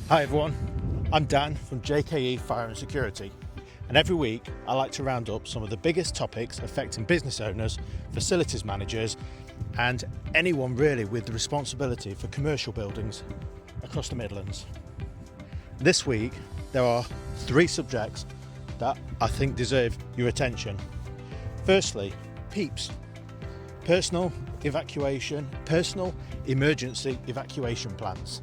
Hi everyone, I'm Dan from JKE Fire Security, and every week I like to round up some of the biggest topics affecting business owners, facilities managers and anyone really with the responsibility for commercial buildings across the Midlands. This week there are 3 subjects that I think deserve your attention. Firstly, PEEPs, personal emergency evacuation plans.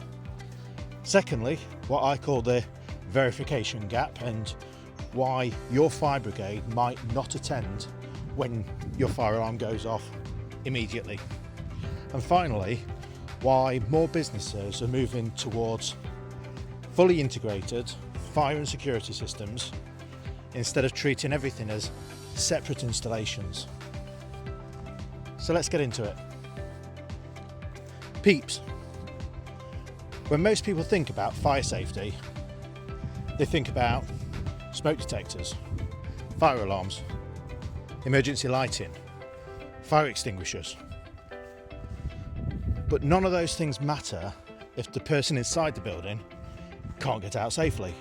Secondly, what I call the verification gap and why your fire brigade might not attend when your fire alarm goes off immediately. And finally, why more businesses are moving towards fully integrated fire and security systems instead of treating everything as separate installations. So let's get into it. PEEPs. When most people think about fire safety, they think about smoke detectors, fire alarms, emergency lighting, fire extinguishers. But none of those things matter if the person inside the building can't get out safely.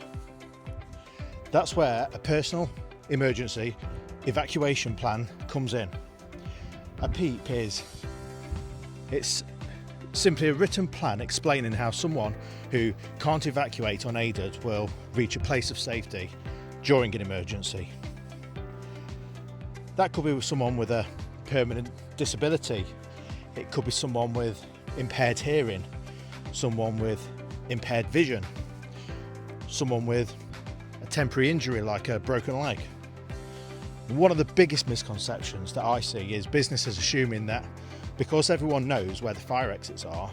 That's where a personal emergency evacuation plan comes in. A PEEP it's simply a written plan explaining how someone who can't evacuate unaided will reach a place of safety during an emergency. That could be someone with a permanent disability. It could be someone with impaired hearing, someone with impaired vision, someone with a temporary injury like a broken leg. One of the biggest misconceptions that I see is businesses assuming that because everyone knows where the fire exits are,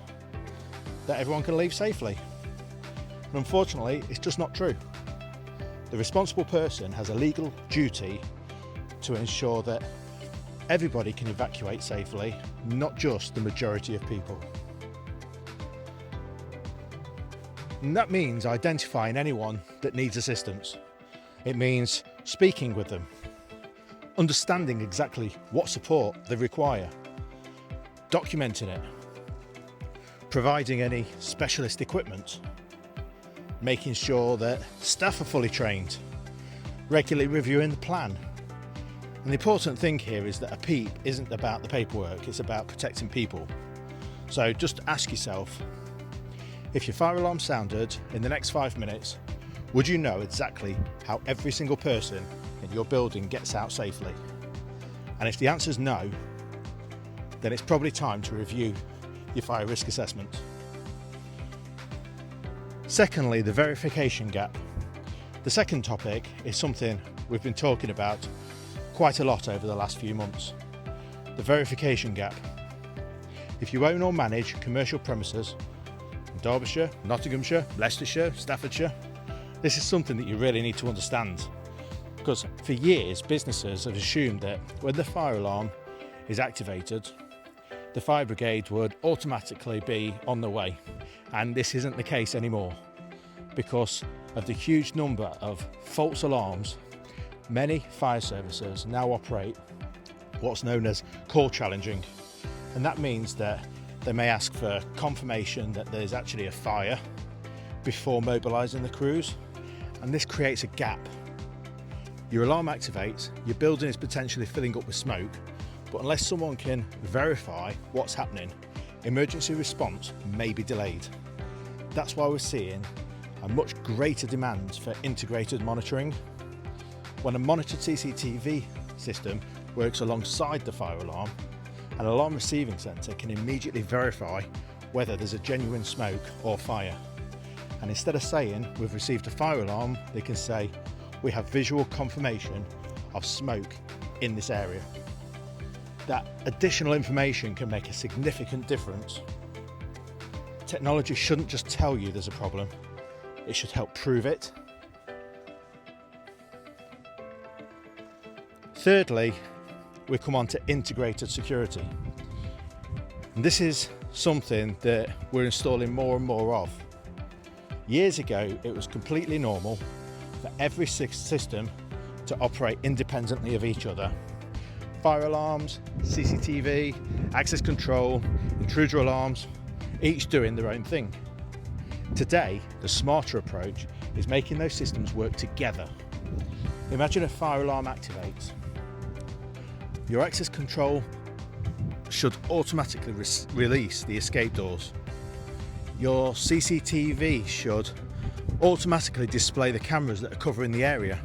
that everyone can leave safely. And unfortunately, it's just not true. The responsible person has a legal duty to ensure that everybody can evacuate safely, not just the majority of people. And that means identifying anyone that needs assistance. It means speaking with them, understanding exactly what support they require, documenting it, providing any specialist equipment, making sure that staff are fully trained, regularly reviewing the plan. And the important thing here is that a PEEP isn't about the paperwork, it's about protecting people. So just ask yourself, if your fire alarm sounded in the next 5 minutes, would you know exactly how every single person in your building gets out safely? And if the answer is no, then it's probably time to review your fire risk assessment. Secondly, the verification gap. The second topic is something we've been talking about quite a lot over the last few months. The verification gap. If you own or manage commercial premises in Derbyshire, Nottinghamshire, Leicestershire, Staffordshire, this is something that you really need to understand, because for years businesses have assumed that when the fire alarm is activated, the fire brigade would automatically be on the way, and this isn't the case anymore. Because of the huge number of false alarms, many fire services now operate what's known as call challenging, and that means that they may ask for confirmation that there's actually a fire before mobilising the crews, and this creates a gap. Your alarm activates, your building is potentially filling up with smoke, but unless someone can verify what's happening, emergency response may be delayed. That's why we're seeing a much greater demand for integrated monitoring. When a monitored CCTV system works alongside the fire alarm, an alarm receiving centre can immediately verify whether there's a genuine smoke or fire. And instead of saying we've received a fire alarm, they can say we have visual confirmation of smoke in this area. That additional information can make a significant difference. Technology shouldn't just tell you there's a problem, it should help prove it. Thirdly, we come on to integrated security. And this is something that we're installing more and more of. Years ago, it was completely normal for every system to operate independently of each other. Fire alarms, CCTV, access control, intruder alarms, each doing their own thing. Today, the smarter approach is making those systems work together. Imagine a fire alarm activates. Your access control should automatically release the escape doors. Your CCTV should automatically display the cameras that are covering the area.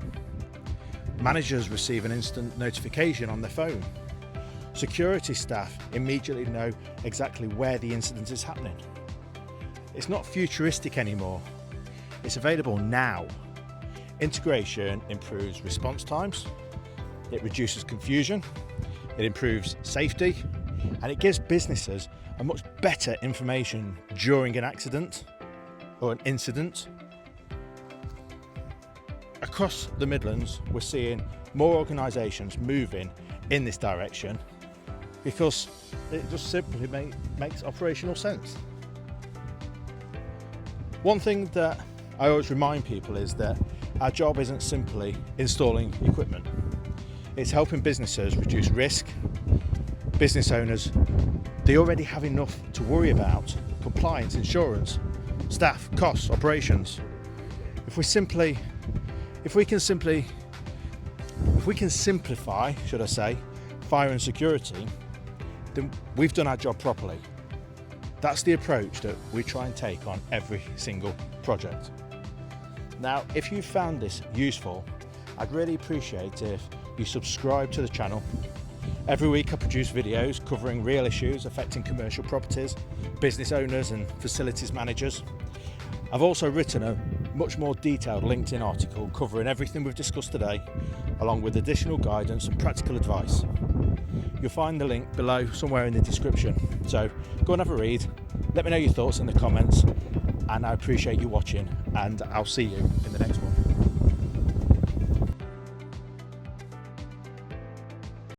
Managers receive an instant notification on their phone. Security staff immediately know exactly where the incident is happening. It's not futuristic anymore. It's available now. Integration improves response times, it reduces confusion, it improves safety, and it gives businesses a much better information during an accident or an incident. Across the Midlands, we're seeing more organisations moving in this direction because it just simply makes operational sense. One thing that I always remind people is that our job isn't simply installing equipment. It's helping businesses reduce risk. Business owners, they already have enough to worry about: compliance, insurance, staff, costs, operations. If we can simplify, should I say, fire and security, then we've done our job properly. That's the approach that we try and take on every single project. Now, if you found this useful, I'd really appreciate if you subscribe to the channel. Every week I produce videos covering real issues affecting commercial properties, business owners and facilities managers. I've also written a much more detailed LinkedIn article covering everything we've discussed today, along with additional guidance and practical advice. You'll find the link below somewhere in the description, so go and have a read. Let me know your thoughts in the comments, and I appreciate you watching, and I'll see you in the next one.